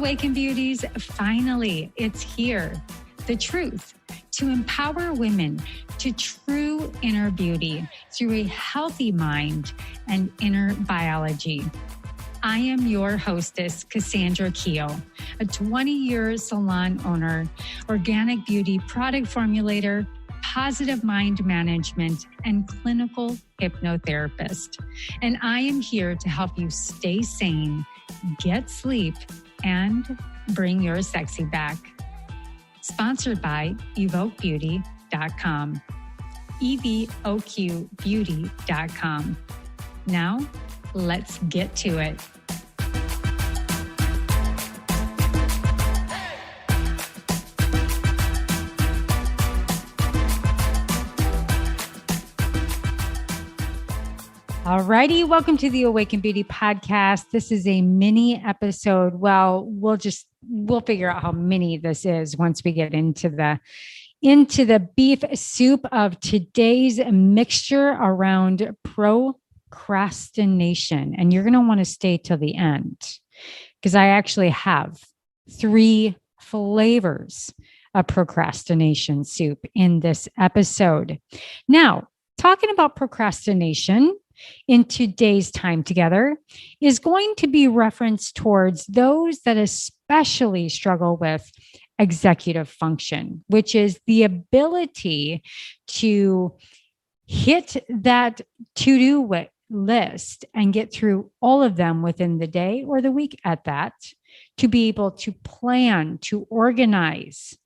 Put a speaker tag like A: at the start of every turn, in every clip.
A: Awaken Beauties, finally, it's here. The truth to empower women to true inner beauty through a healthy mind and inner biology. I am your hostess, Cassandra Keel, a 20-year salon owner, organic beauty product formulator, positive mind management, and clinical hypnotherapist. And I am here to help you stay sane, get sleep, and bring your sexy back. Sponsored by evoquebeauty.com. evoquebeauty.com. Now, let's get to it. Alrighty, welcome to the Awaken Beauty podcast. This is a mini episode. Well, we'll figure out how mini this is once we get into the beef soup of today's mixture around procrastination. And you're going to want to stay till the end because I actually have 3 flavors of procrastination soup in this episode. Now, talking about procrastination in today's time together is going to be referenced towards those that especially struggle with executive function, which is the ability to hit that to-do list and get through all of them within the day or the week at that, to be able to plan, to organize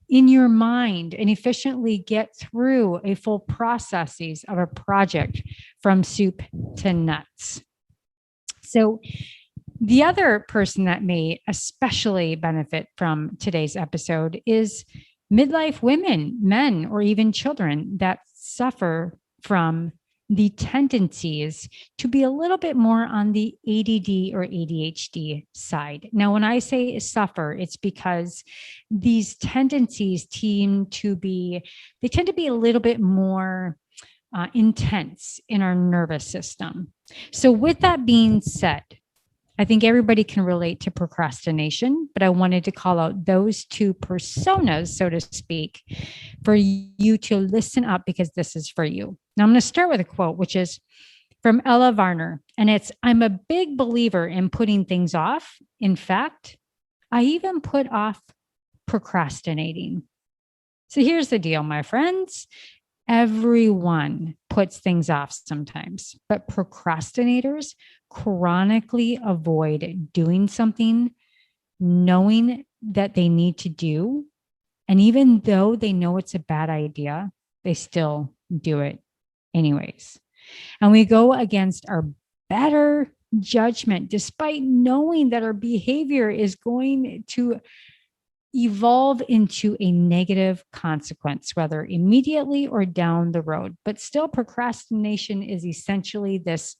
A: in your mind and efficiently get through a full processes of a project from soup to nuts. So the other person that may especially benefit from today's episode is midlife women, men, or even children that suffer from the tendencies to be a little bit more on the ADD or ADHD side. Now, when I say suffer, it's because these tendencies tend to be a little bit more intense in our nervous system. So with that being said, I think everybody can relate to procrastination, but I wanted to call out those 2 personas, so to speak, for you to listen up because this is for you. Now, I'm going to start with a quote, which is from Ella Varner, and it's, "I'm a big believer in putting things off. In fact, I even put off procrastinating." So here's the deal, my friends. Everyone puts things off sometimes, but procrastinators chronically avoid doing something, knowing that they need to do. And even though they know it's a bad idea, they still do it anyways. And we go against our better judgment, despite knowing that our behavior is going to evolve into a negative consequence, whether immediately or down the road. But still, procrastination is essentially this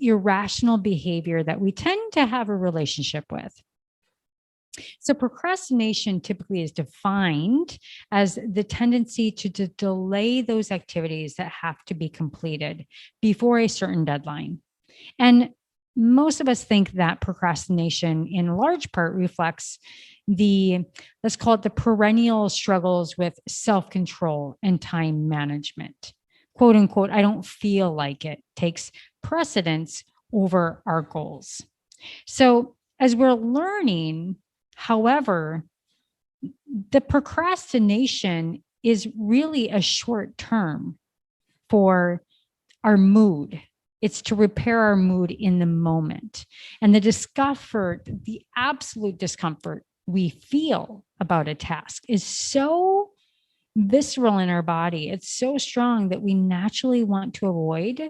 A: irrational behavior that we tend to have a relationship with. So procrastination typically is defined as the tendency to delay those activities that have to be completed before a certain deadline. And most of us think that procrastination in large part reflects let's call it the perennial struggles with self-control and time management. Quote unquote, "I don't feel like it," takes precedence over our goals. So as we're learning, however, the procrastination is really a short term for our mood. It's to repair our mood in the moment. And the absolute discomfort we feel about a task is so visceral in our body. It's so strong that we naturally want to avoid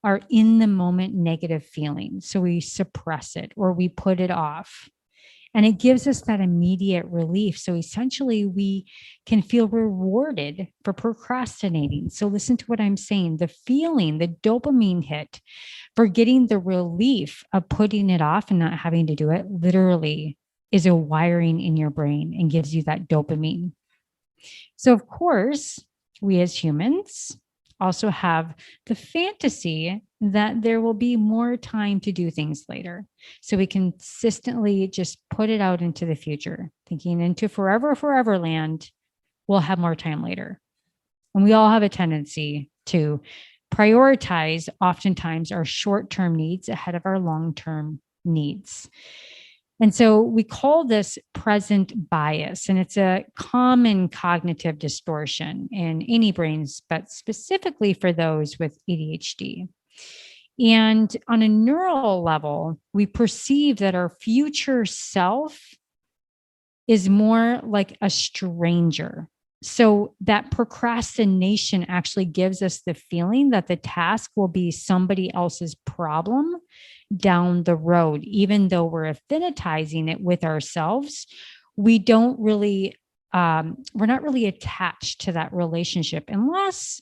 A: our in the moment negative feelings. So we suppress it or we put it off. And it gives us that immediate relief. So essentially, we can feel rewarded for procrastinating. So listen to what I'm saying. The feeling, the dopamine hit for getting the relief of putting it off and not having to do it literally is a wiring in your brain and gives you that dopamine. So of course, we as humans also have the fantasy that there will be more time to do things later. So we consistently just put it out into the future, thinking into forever land, we'll have more time later. And we all have a tendency to prioritize oftentimes our short-term needs ahead of our long-term needs. And so we call this present bias, and it's a common cognitive distortion in any brains, but specifically for those with ADHD. And on a neural level, we perceive that our future self is more like a stranger. So that procrastination actually gives us the feeling that the task will be somebody else's problem down the road. Even though we're affinitizing it with ourselves, we don't really, we're not really attached to that relationship unless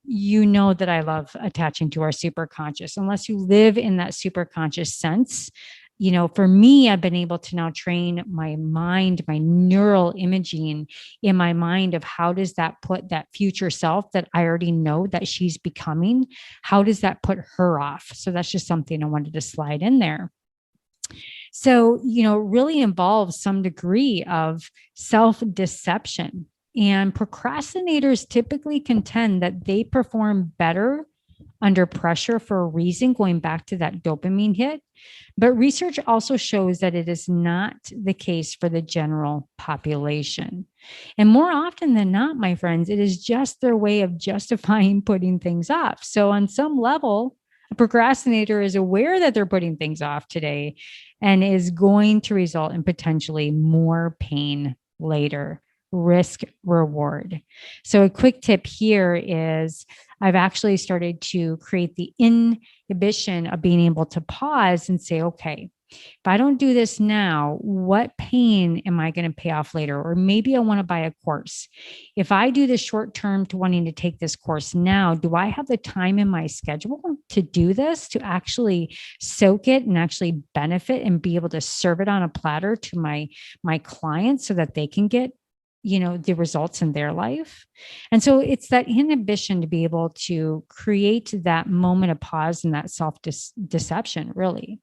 A: you know that I love attaching to our superconscious, unless you live in that superconscious sense. You know, for me, I've been able to now train my mind, my neural imaging in my mind of how does that put that future self that I already know that she's becoming, how does that put her off? So that's just something I wanted to slide in there. So, you know, really involves some degree of self-deception. And procrastinators typically contend that they perform better under pressure for a reason, going back to that dopamine hit. But research also shows that it is not the case for the general population. And more often than not, my friends, it is just their way of justifying putting things off. So on some level, a procrastinator is aware that they're putting things off today and is going to result in potentially more pain later. Risk reward. So a quick tip here is I've actually started to create the inhibition of being able to pause and say, okay, if I don't do this now, what pain am I going to pay off later? Or maybe I want to buy a course. If I do the short term to wanting to take this course now, do I have the time in my schedule to do this, to actually soak it and actually benefit and be able to serve it on a platter to my clients so that they can get, you know, the results in their life? And so it's that inhibition to be able to create that moment of pause and that self-deception, really.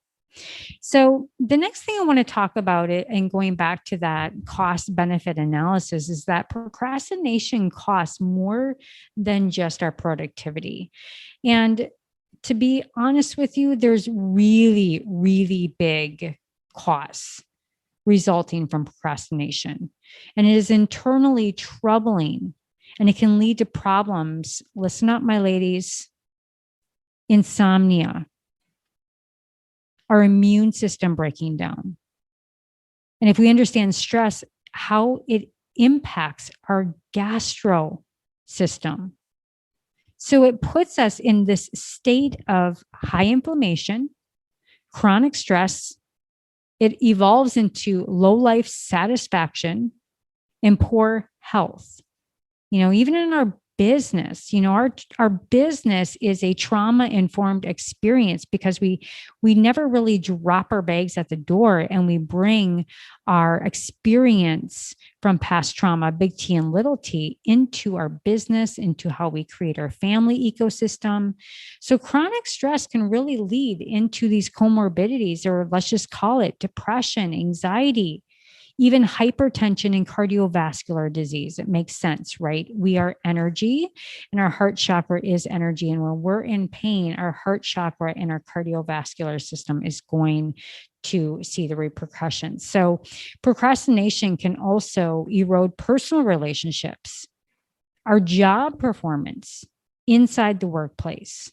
A: So the next thing I want to talk about it, and going back to that cost benefit analysis, is that procrastination costs more than just our productivity. And to be honest with you, there's really, really big costs resulting from procrastination. And it is internally troubling, and it can lead to problems. Listen up, my ladies: insomnia, our immune system breaking down. And if we understand stress, how it impacts our gastro system. So it puts us in this state of high inflammation, chronic stress. It evolves into low life satisfaction and poor health. You know, even in our business, you know, our business is a trauma-informed experience because we never really drop our bags at the door, and we bring our experience from past trauma, big T and little t, into our business, into how we create our family ecosystem. So chronic stress can really lead into these comorbidities, or let's just call it depression, anxiety, even hypertension and cardiovascular disease. It makes sense, right? We are energy, and our heart chakra is energy. And when we're in pain, our heart chakra and our cardiovascular system is going to see the repercussions. So procrastination can also erode personal relationships, our job performance inside the workplace.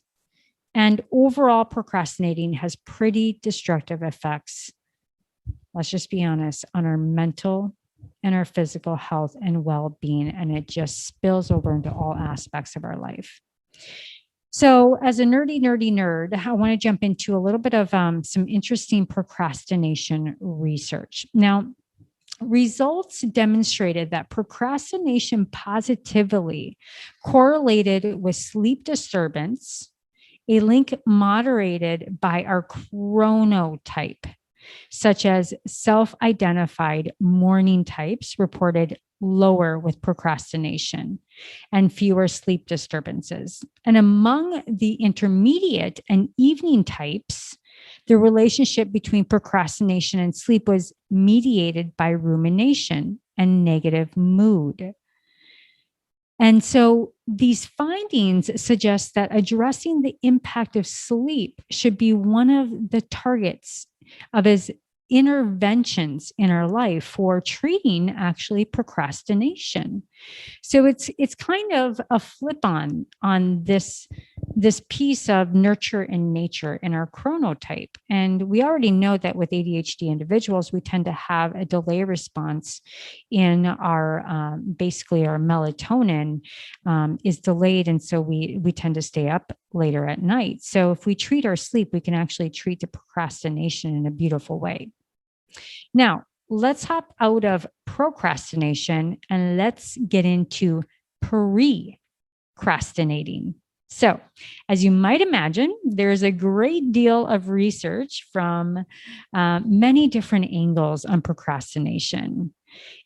A: And overall, procrastinating has pretty destructive effects, let's just be honest, on our mental and our physical health and well-being. And it just spills over into all aspects of our life. So as a nerdy nerd, I want to jump into a little bit of some interesting procrastination research. Now, results demonstrated that procrastination positively correlated with sleep disturbance, a link moderated by our chronotype. such as self-identified morning types reported lower with procrastination and fewer sleep disturbances. And among the intermediate and evening types, the relationship between procrastination and sleep was mediated by rumination and negative mood. And so these findings suggest that addressing the impact of sleep should be one of the targets of his interventions in our life for treating actually procrastination. So it's kind of a flip on this piece of nurture and nature in our chronotype. And we already know that with ADHD individuals, we tend to have a delay response in our basically our melatonin is delayed, and so we tend to stay up later at night. So if we treat our sleep, we can actually treat the procrastination in a beautiful way. Now, let's hop out of procrastination and let's get into procrastinating. So, as you might imagine, there's a great deal of research from many different angles on procrastination.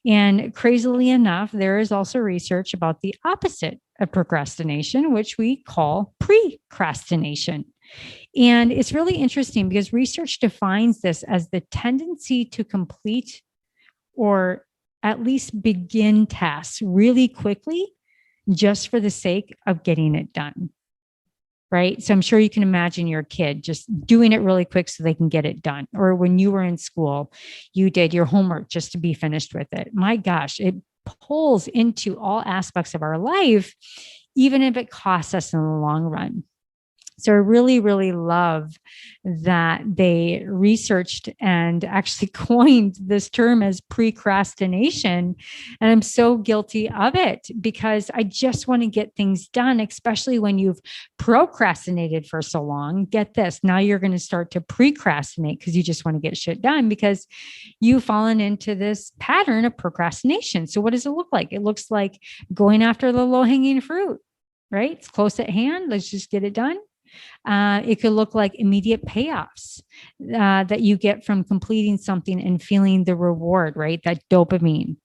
A: And crazily enough, there is also research about the opposite of procrastination, which we call precrastination. And it's really interesting because research defines this as the tendency to complete or at least begin tasks really quickly just for the sake of getting it done. Right. So I'm sure you can imagine your kid just doing it really quick so they can get it done. Or when you were in school, you did your homework just to be finished with it. My gosh, it pulls into all aspects of our life, even if it costs us in the long run. So I really, really love that they researched and actually coined this term as precrastination. And I'm so guilty of it because I just want to get things done, especially when you've procrastinated for so long. Get this. Now you're going to start to precrastinate because you just want to get shit done because you've fallen into this pattern of procrastination. So what does it look like? It looks like going after the low-hanging fruit, right? It's close at hand. Let's just get it done. It could look like immediate payoffs that you get from completing something and feeling the reward, right? That dopamine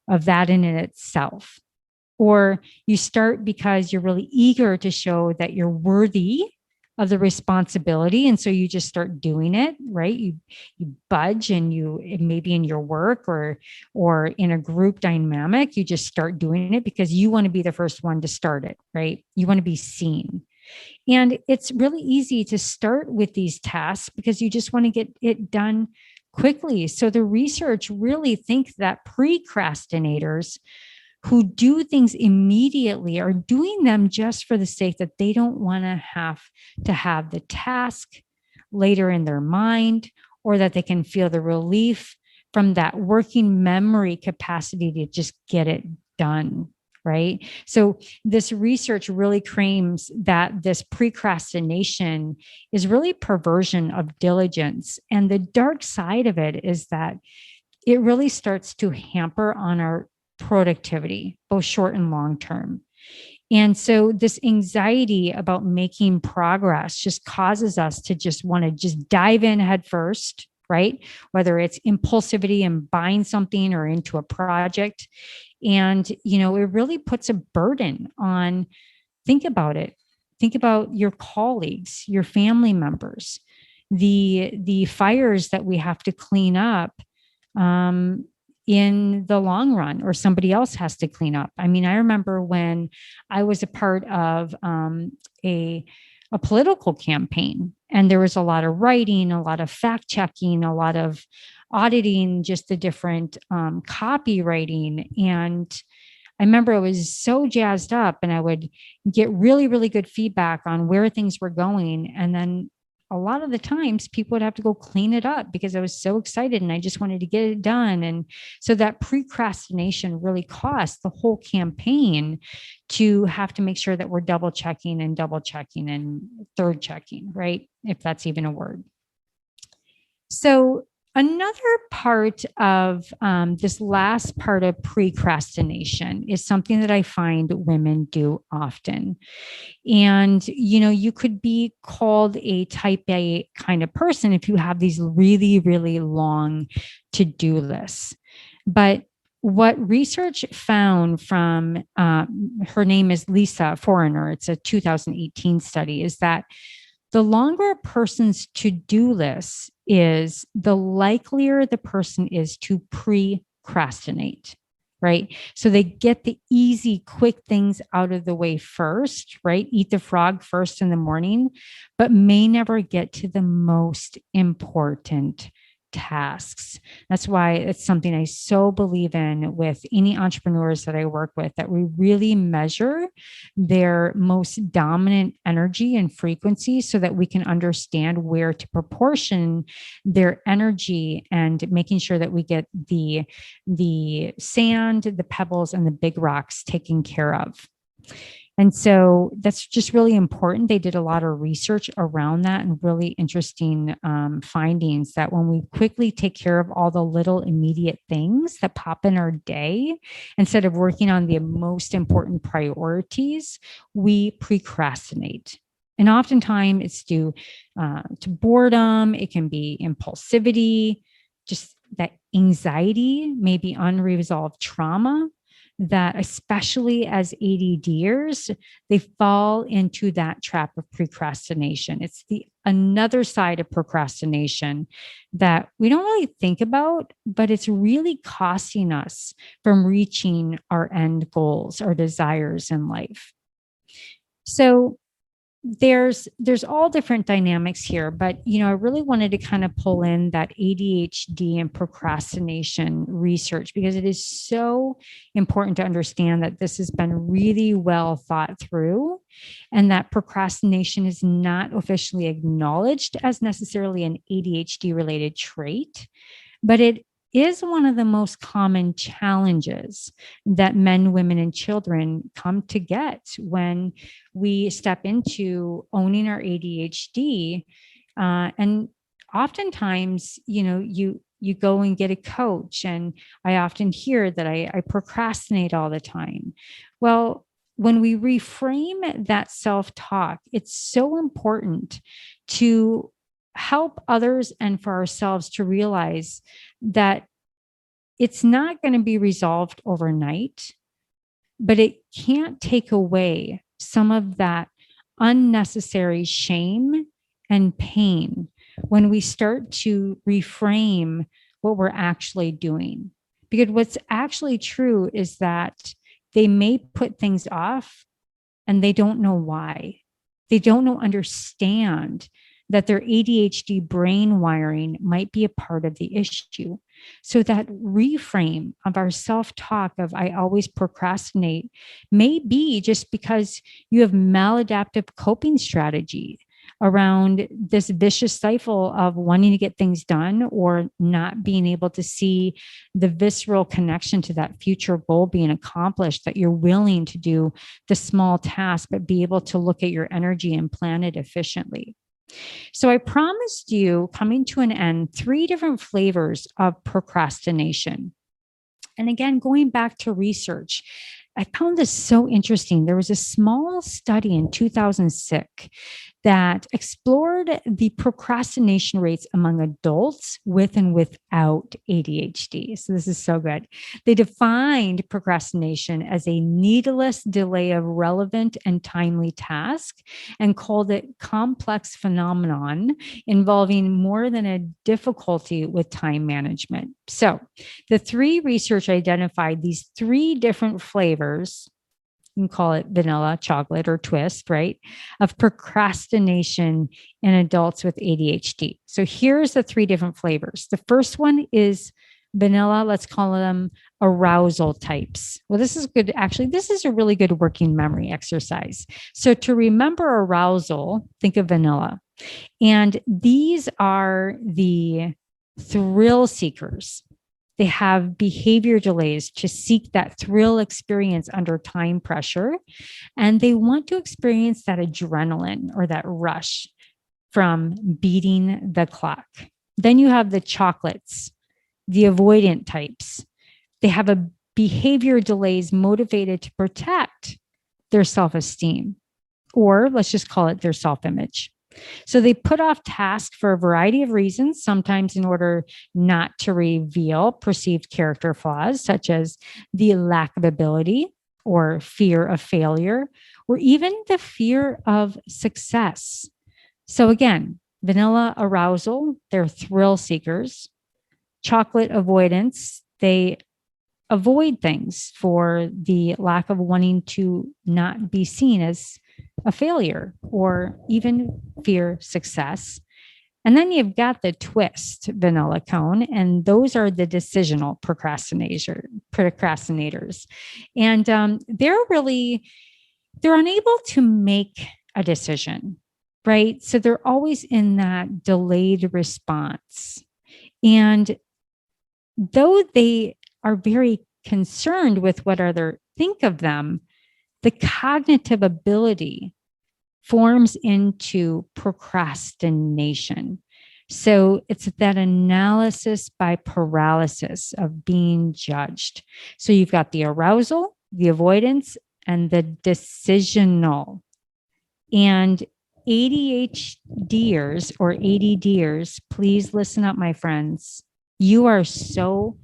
A: of that in itself. Or you start because you're really eager to show that you're worthy of the responsibility. And so you just start doing it, right? You budge and maybe in your work or in a group dynamic, you just start doing it because you want to be the first one to start it, right? You want to be seen. And it's really easy to start with these tasks because you just want to get it done quickly. So the research really thinks that precrastinators who do things immediately are doing them just for the sake that they don't want to have the task later in their mind, or that they can feel the relief from that working memory capacity to just get it done. Right. So this research really claims that this precrastination is really perversion of diligence. And the dark side of it is that it really starts to hamper on our productivity, both short and long term. And so this anxiety about making progress just causes us to just want to just dive in head first, right? Whether it's impulsivity and buying something or into a project. And, it really puts a burden on, think about it. Think about your colleagues, your family members, the fires that we have to clean up in the long run, or somebody else has to clean up. I mean, I remember when I was a part of a political campaign, and there was a lot of writing, a lot of fact checking, a lot of auditing, just the different copywriting. And I remember I was so jazzed up and I would get really, really good feedback on where things were going. And then a lot of the times people would have to go clean it up because I was so excited and I just wanted to get it done. And so that precrastination really cost the whole campaign to have to make sure that we're double checking and third checking, right? If that's even a word. So Another part of this last part of procrastination is something that I find women do often. And, you could be called a type A kind of person if you have these really, really long to do lists. But what research found from her name is Lisa Foreigner, it's a 2018 study, is that the longer a person's to do list is, the likelier the person is to procrastinate, right? So they get the easy, quick things out of the way first, right? Eat the frog first in the morning, but may never get to the most important tasks. That's why it's something I so believe in with any entrepreneurs that I work with, that we really measure their most dominant energy and frequency so that we can understand where to proportion their energy, and making sure that we get the sand, the pebbles, and the big rocks taken care of. And so that's just really important. They did a lot of research around that, and really interesting findings that when we quickly take care of all the little immediate things that pop in our day, instead of working on the most important priorities, we procrastinate. And oftentimes it's due to boredom, it can be impulsivity, just that anxiety, maybe unresolved trauma, that especially as ADDers, they fall into that trap of procrastination. It's the another side of procrastination that we don't really think about, but it's really costing us from reaching our end goals, our desires in life. So there's all different dynamics here, but I really wanted to kind of pull in that ADHD and procrastination research, because it is so important to understand that this has been really well thought through, and that procrastination is not officially acknowledged as necessarily an ADHD related trait, but it is one of the most common challenges that men, women, and children come to get when we step into owning our ADHD. And oftentimes, you go and get a coach, and I often hear that I procrastinate all the time. Well, when we reframe that self-talk, it's so important to help others and for ourselves to realize that it's not going to be resolved overnight, but it can't take away some of that unnecessary shame and pain when we start to reframe what we're actually doing. Because what's actually true is that they may put things off and they don't know why. They don't understand that their ADHD brain wiring might be a part of the issue. So that reframe of our self-talk of I always procrastinate may be just because you have maladaptive coping strategy around this vicious cycle of wanting to get things done, or not being able to see the visceral connection to that future goal being accomplished, that you're willing to do the small task, but be able to look at your energy and plan it efficiently. So I promised you, coming to an end, 3 different flavors of procrastination. And again, going back to research, I found this so interesting. There was a small study in 2006 that explored the procrastination rates among adults with and without ADHD. So this is so good. They defined procrastination as a needless delay of relevant and timely task, and called it complex phenomenon involving more than a difficulty with time management. So the 3 research identified these 3 different flavors. You can call it vanilla, chocolate, or twist, right? Of procrastination in adults with ADHD. So here's the 3 different flavors. The first one is vanilla. Let's call them arousal types. Well, this is good. Actually, this is a really good working memory exercise. So to remember arousal, think of vanilla. And these are the thrill seekers. They have behavior delays to seek that thrill experience under time pressure. And they want to experience that adrenaline or that rush from beating the clock. Then you have the chocolates, the avoidant types. They have a behavior delays motivated to protect their self-esteem, or let's just call it their self-image. So they put off tasks for a variety of reasons, sometimes in order not to reveal perceived character flaws, such as the lack of ability or fear of failure, or even the fear of success. So again, vanilla arousal, they're thrill seekers. Chocolate avoidance, they avoid things for the lack of wanting to not be seen as a failure or even fear success. And then you've got the twist vanilla cone, and those are the decisional procrastinators. And they're unable to make a decision, right? So they're always in that delayed response. And though they are very concerned with what others think of them, the cognitive ability forms into procrastination. So it's that analysis by paralysis of being judged. So you've got the arousal, the avoidance, and the decisional. And ADHDers or ADDers, please listen up, my friends. You are so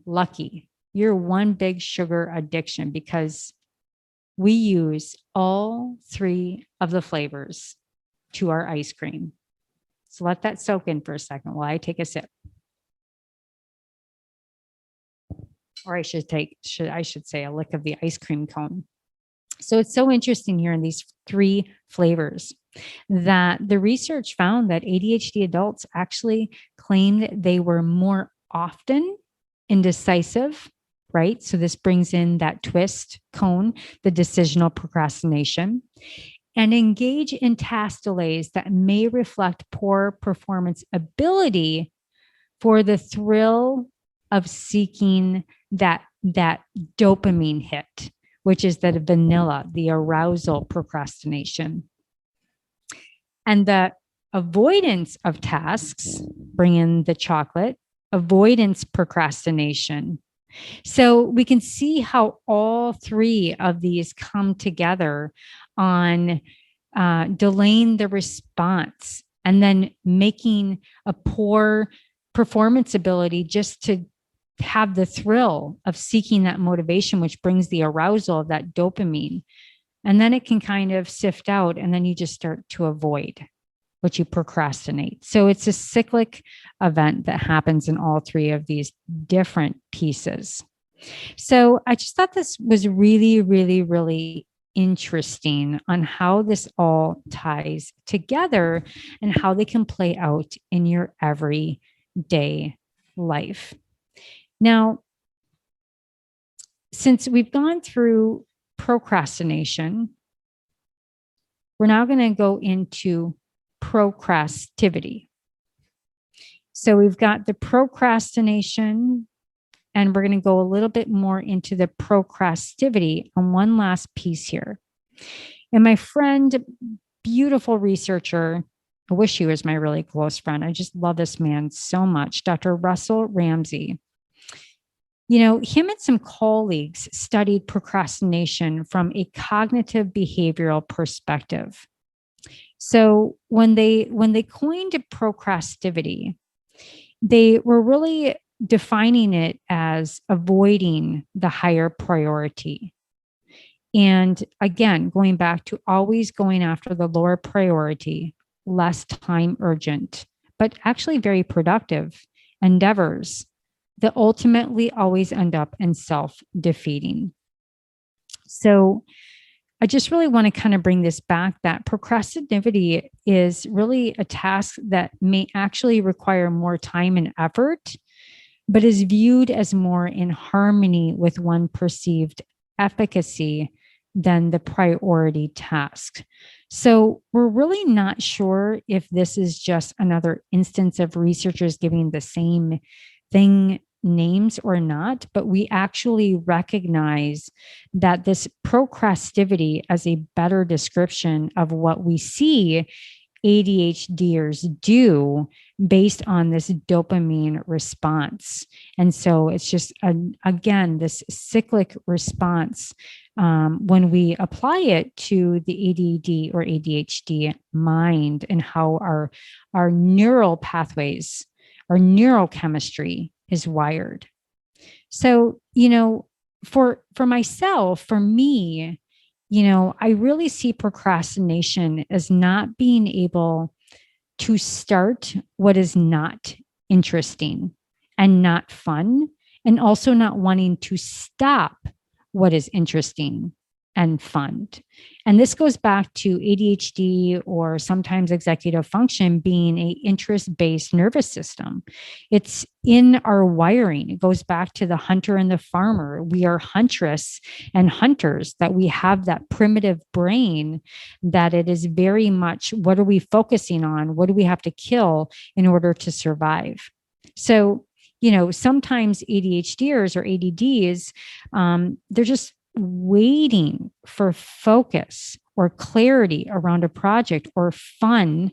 A: lucky. You're one big sugar addiction because we use all three of the flavors to our ice cream. So let that soak in for a second while I take a sip. Or I should say a lick of the ice cream cone. So it's so interesting here in these three flavors that the research found that ADHD adults actually claimed they were more often indecisive, right? So this brings in that twist cone, the decisional procrastination, and engage in task delays that may reflect poor performance ability for the thrill of seeking that dopamine hit, which is the vanilla, the arousal procrastination. And the avoidance of tasks, bring in the chocolate, avoidance procrastination. So we can see how all three of these come together on delaying the response and then making a poor performance ability just to have the thrill of seeking that motivation, which brings the arousal of that dopamine. And then it can kind of sift out, and then you just start to avoid what you procrastinate. So it's a cyclic event that happens in all three of these different pieces. So I just thought this was really, really, really interesting on how this all ties together and how they can play out in your everyday life. Now, since we've gone through procrastination, we're now going to go into procrastivity. So we've got the procrastination, and we're going to go a little bit more into the procrastivity on one last piece here. And my friend, beautiful researcher, I wish he was my really close friend. I just love this man so much, Dr. Russell Ramsey. You know, him and some colleagues studied procrastination from a cognitive behavioral perspective. So when they coined procrastivity, they were really defining it as avoiding the higher priority. And again, going back to always going after the lower priority, less time urgent, but actually very productive endeavors that ultimately always end up in self-defeating. So I just really want to kind of bring this back that procrastination is really a task that may actually require more time and effort, but is viewed as more in harmony with one perceived efficacy than the priority task. So we're really not sure if this is just another instance of researchers giving the same thing names or not, but we actually recognize that this procrastivity as a better description of what we see ADHDers do based on this dopamine response. And so it's just, again, this cyclic response. When we apply it to the ADD or ADHD mind and how our neural pathways, our neurochemistry is wired. So, for myself, for me, I really see procrastination as not being able to start what is not interesting and not fun, and also not wanting to stop what is interesting and fun. And this goes back to ADHD or sometimes executive function being a interest-based nervous system. It's in our wiring. It goes back to the hunter and the farmer. We are huntress and hunters, that we have that primitive brain, that it is very much, what are we focusing on? What do we have to kill in order to survive? So, sometimes ADHDers or ADDs, they're just waiting for focus or clarity around a project or fun,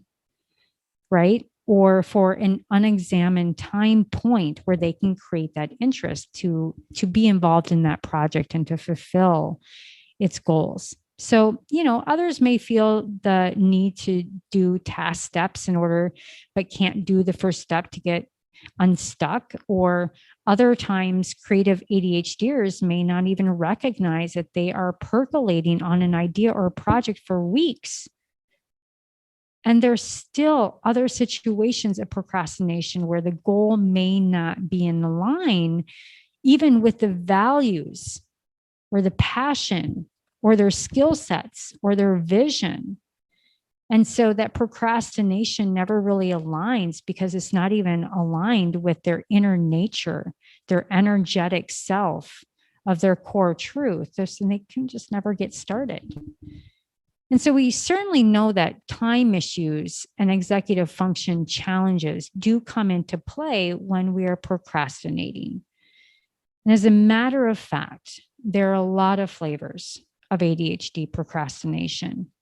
A: right? Or for an unexamined time point where they can create that interest to be involved in that project and to fulfill its goals. So, others may feel the need to do task steps in order, but can't do the first step to get unstuck. Or other times, creative ADHDers may not even recognize that they are percolating on an idea or a project for weeks. And there's still other situations of procrastination where the goal may not be in line, even with the values or the passion or their skill sets or their vision. And so that procrastination never really aligns because it's not even aligned with their inner nature, their energetic self of their core truth. And they can just never get started. And so we certainly know that time issues and executive function challenges do come into play when we are procrastinating. And as a matter of fact, there are a lot of flavors of ADHD procrastination.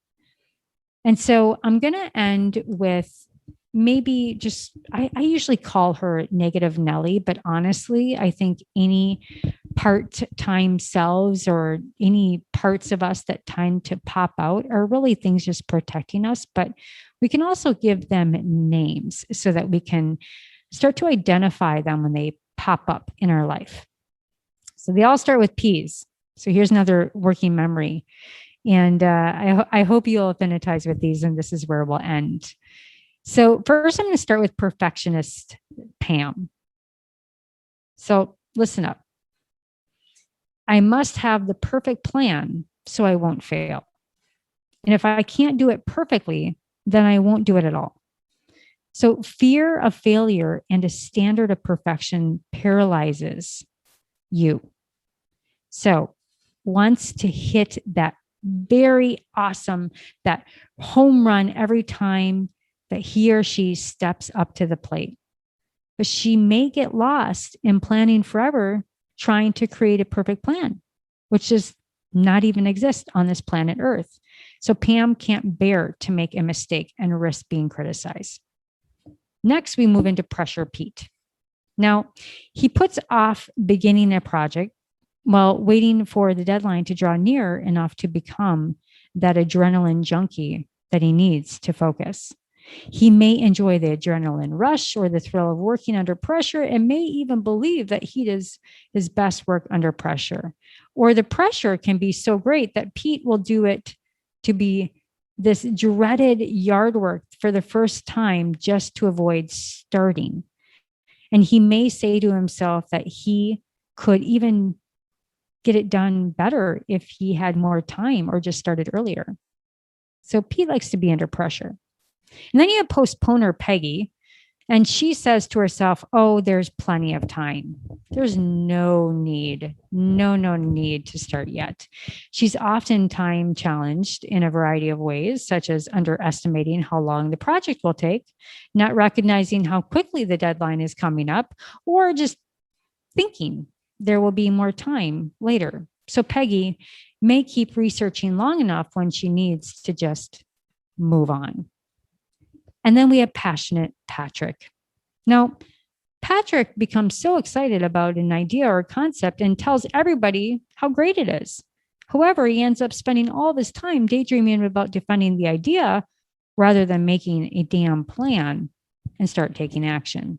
A: And so I'm going to end with maybe just, I usually call her Negative Nelly, but honestly, I think any part-time selves or any parts of us that tend to pop out are really things just protecting us. But we can also give them names so that we can start to identify them when they pop up in our life. So they all start with P's. So here's another working memory. And I hope you'll affinitize with these, and this is where we'll end. So first, I'm going to start with perfectionist Pam. So listen up. I must have the perfect plan so I won't fail. And if I can't do it perfectly, then I won't do it at all. So fear of failure and a standard of perfection paralyzes you. So wants to hit that very awesome, that home run every time that he or she steps up to the plate. But she may get lost in planning forever, trying to create a perfect plan, which does not even exist on this planet Earth. So Pam can't bear to make a mistake and risk being criticized. Next, we move into pressure Pete. Now, he puts off beginning a project while waiting for the deadline to draw near enough to become that adrenaline junkie that he needs to focus. He may enjoy the adrenaline rush or the thrill of working under pressure, and may even believe that he does his best work under pressure. Or the pressure can be so great that Pete will do it to be this dreaded yard work for the first time just to avoid starting. And he may say to himself that he could even get it done better if he had more time or just started earlier. So Pete likes to be under pressure. And then you have postponer Peggy, and she says to herself, oh, there's plenty of time. There's no need to start yet. She's often time challenged in a variety of ways, such as underestimating how long the project will take, not recognizing how quickly the deadline is coming up, or just thinking there will be more time later. So Peggy may keep researching long enough when she needs to just move on. And then we have passionate Patrick. Now, Patrick becomes so excited about an idea or concept and tells everybody how great it is. However, he ends up spending all this time daydreaming about defending the idea rather than making a damn plan and start taking action.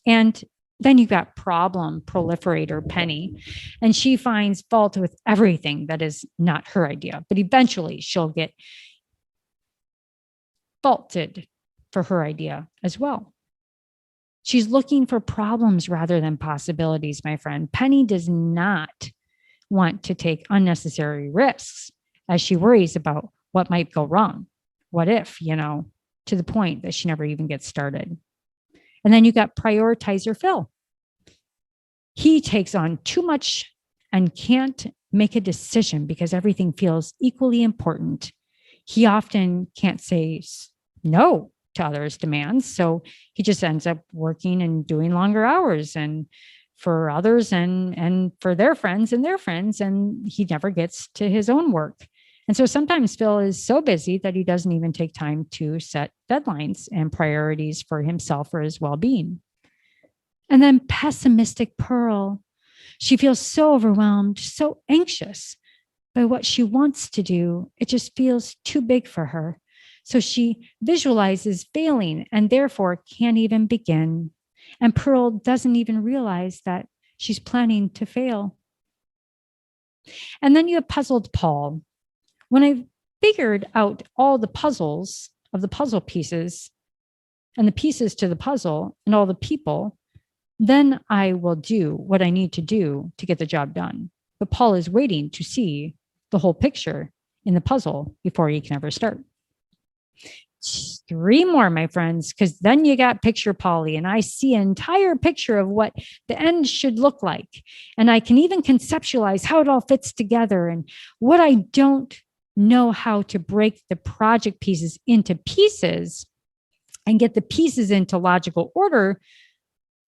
A: And then you've got problem proliferator Penny, and she finds fault with everything that is not her idea, but eventually she'll get faulted for her idea as well. She's looking for problems rather than possibilities, my friend. Penny does not want to take unnecessary risks as she worries about what might go wrong. What if, to the point that she never even gets started. And then you got prioritizer Phil. He takes on too much and can't make a decision because everything feels equally important. He often can't say no to others' demands. So he just ends up working and doing longer hours and for others and for their friends, and he never gets to his own work. And so sometimes Phil is so busy that he doesn't even take time to set deadlines and priorities for himself or his well-being. And then pessimistic Pearl. She feels so overwhelmed, so anxious by what she wants to do. It just feels too big for her. So she visualizes failing and therefore can't even begin. And Pearl doesn't even realize that she's planning to fail. And then you have puzzled Paul. When I figured out all the puzzles of the puzzle pieces and the pieces to the puzzle and all the people, then I will do what I need to do to get the job done. But Paul is waiting to see the whole picture in the puzzle before he can ever start. 3 more, my friends, because then you got picture Polly, and I see an entire picture of what the end should look like. And I can even conceptualize how it all fits together. And what I don't know how to break the project pieces into pieces and get the pieces into logical order,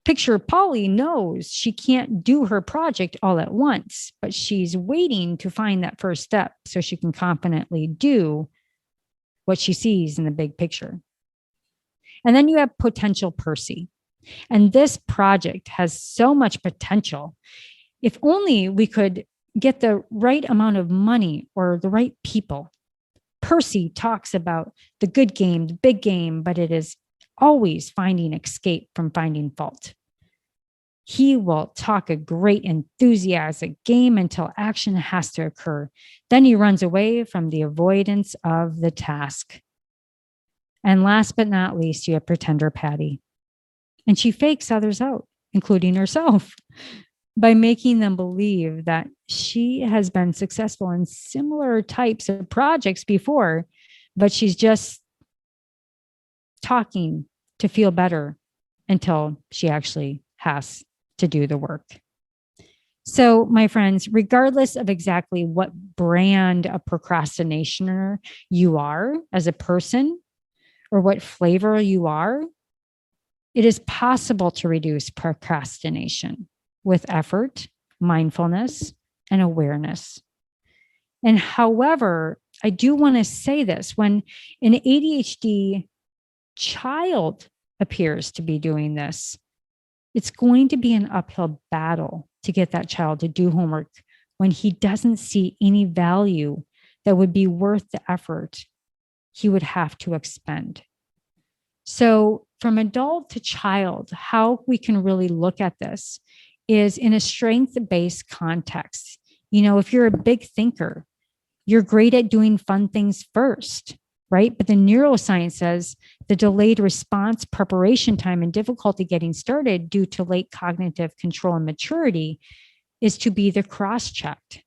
A: picture Polly knows she can't do her project all at once, but she's waiting to find that first step so she can confidently do what she sees in the big picture. And then you have potential Percy. And this project has so much potential. If only we could get the right amount of money or the right people. Percy talks about the good game, the big game, but it is always finding escape from finding fault. He will talk a great enthusiastic game until action has to occur. Then he runs away from the avoidance of the task. And last but not least, you have pretender Patty. And she fakes others out, including herself, by making them believe that she has been successful in similar types of projects before, but she's just talking to feel better until she actually has to do the work. So, my friends, regardless of exactly what brand of procrastinator you are as a person or what flavor you are, it is possible to reduce procrastination with effort, mindfulness, and awareness. And however, I do want to say this, when an ADHD child appears to be doing this, it's going to be an uphill battle to get that child to do homework when he doesn't see any value that would be worth the effort he would have to expend. So from adult to child, how we can really look at this is in a strength-based context. If you're a big thinker, you're great at doing fun things first, right? But the neuroscience says the delayed response, preparation time, and difficulty getting started due to late cognitive control and maturity is to be the cross-checked.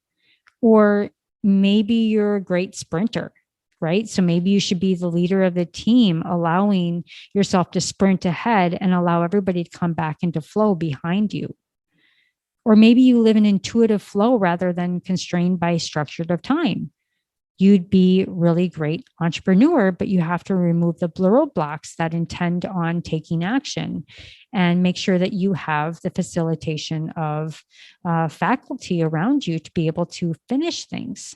A: Or maybe you're a great sprinter, right? So maybe you should be the leader of the team, allowing yourself to sprint ahead and allow everybody to come back into flow behind you. Or maybe you live in intuitive flow rather than constrained by structured of time. You'd be really great entrepreneur, but you have to remove the roadblocks that intend on taking action and make sure that you have the facilitation of faculty around you to be able to finish things.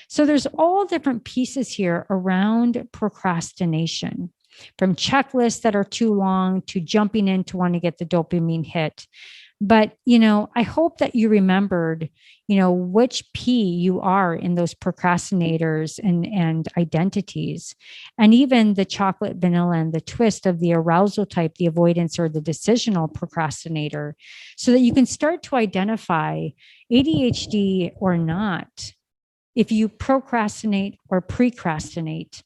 A: So there's all different pieces here around procrastination. from checklists that are too long to jumping in to want to get the dopamine hit. But, I hope that you remembered, which P you are in those procrastinators and identities. And even the chocolate, vanilla, and the twist of the arousal type, the avoidance or the decisional procrastinator, so that you can start to identify ADHD or not, if you procrastinate or precrastinate,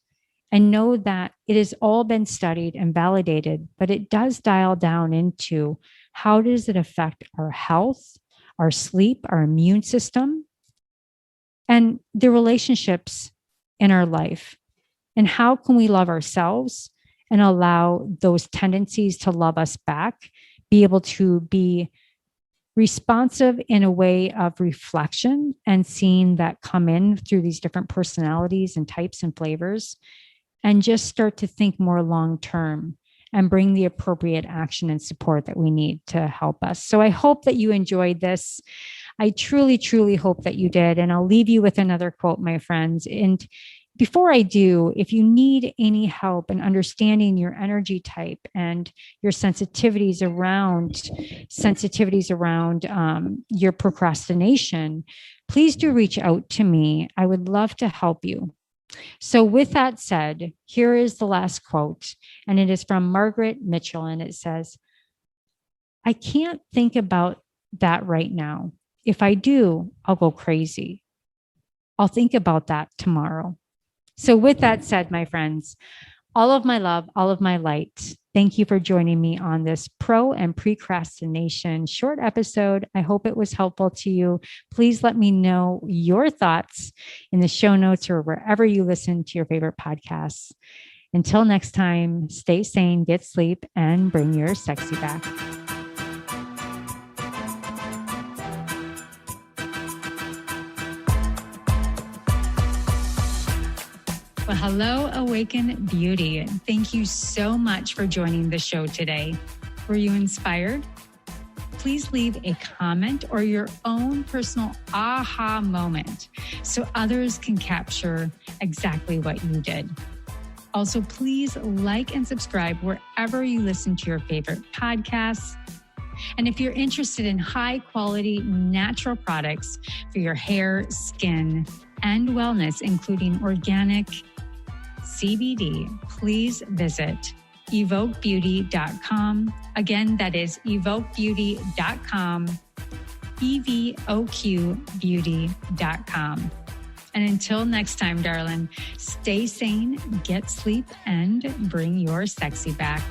A: and know that it has all been studied and validated, but it does dial down into how does it affect our health, our sleep, our immune system, and the relationships in our life. And how can we love ourselves and allow those tendencies to love us back, be able to be responsive in a way of reflection and seeing that come in through these different personalities and types and flavors, and just start to think more long term and bring the appropriate action and support that we need to help us. So I hope that you enjoyed this. I truly, truly hope that you did. And I'll leave you with another quote, my friends. And before I do, if you need any help in understanding your energy type and your sensitivities around your procrastination, please do reach out to me. I would love to help you. So with that said, here is the last quote, and it is from Margaret Mitchell, and it says, "I can't think about that right now. If I do, I'll go crazy. I'll think about that tomorrow." So with that said, my friends, all of my love, all of my light. Thank you for joining me on this pro and precrastination short episode. I hope it was helpful to you. Please let me know your thoughts in the show notes or wherever you listen to your favorite podcasts. Until next time, stay sane, get sleep, and bring your sexy back. Well, hello, Awaken Beauty. Thank you so much for joining the show today. Were you inspired? Please leave a comment or your own personal aha moment so others can capture exactly what you did. Also, please like and subscribe wherever you listen to your favorite podcasts. And if you're interested in high quality natural products for your hair, skin, and wellness, including organic CBD, please visit evoquebeauty.com. Again, that is evoquebeauty.com, evoquebeauty.com. And until next time, darling, stay sane, get sleep, and bring your sexy back.